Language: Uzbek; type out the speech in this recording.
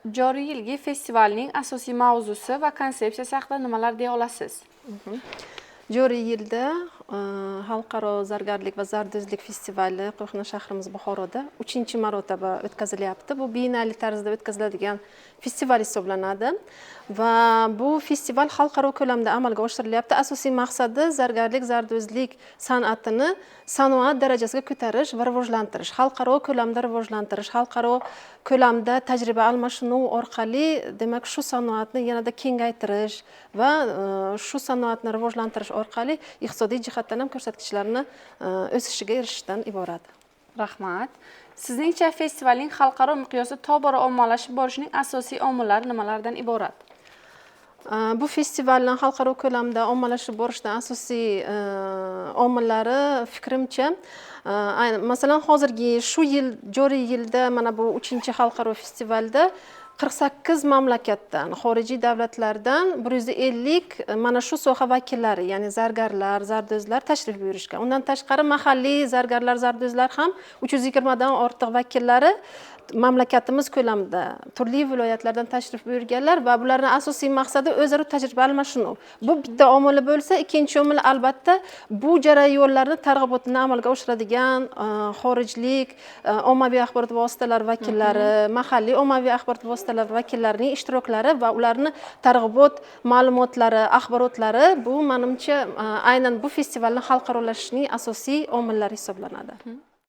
Joriy yilgi festivalning asosiy mavzusi va konsepsiyasi haqida nimalar deya olasiz? Joriy yilda Xalqaro zargarlik va zardozlik festivali Qo'shni shahrimiz Buxoroda 3-marotaba o'tkazilyapti. Bu bienal tarzida o'tkaziladigan festival hisoblanadi va bu festival xalqaro ko'lamda amalga oshirilyapti. Asosiy maqsadi zargarlik, zardozlik san'atini sanoat darajasiga ko'tarish va rivojlantirish, xalqaro ko'lamda rivojlantirish, xalqaro ko'lamda tajriba almashinuv orqali, demak, shu sanoatni yanada kengaytirish va shu sanoatni rivojlantirish orqali iqtisodiy jihatdan ham ko'rsatkichlarni o'sishiga erishishdan iborat. Rahmat. Sizningcha festivalning xalqaro miqyosda tobora ommalashib borishining asosiy omillari nimalardan iborat? Bu festivalning xalqaro ko'lamda ommalashib borishidan asosiy omillari fikrimcha, masalan, hozirgi shu yil joriy yilda mana bu 3-xalqaro festivalda 48 mamlakatdan, xorijiy davlatlardan 150 mana shu soha vakillari, ya'ni zargarlar, zardozlar tashrif buyurishgan. Undan tashqari mahalliy zargarlar, zardozlar ham 320 dan ortiq vakillari mamlakatimiz ko'lamida turli viloyatlardan tashrif buyurganlar va bularning asosiy maqsadi o'zaro tajriba almashinuv. Bu bitta omili bo'lsa, ikkinchi omil albatta bu jarayonlarni targ'ibotini amalga oshiradigan xorijlik ommaviy axborot vositalari vakillari, mahalliy ommaviy axborot vositalari vakillarining ishtiroklari va ularni targ'ibot ma'lumotlari, axborotlari bu menimcha aynan bu festivalni xalqarolashishining asosiy omillari hisoblanadi.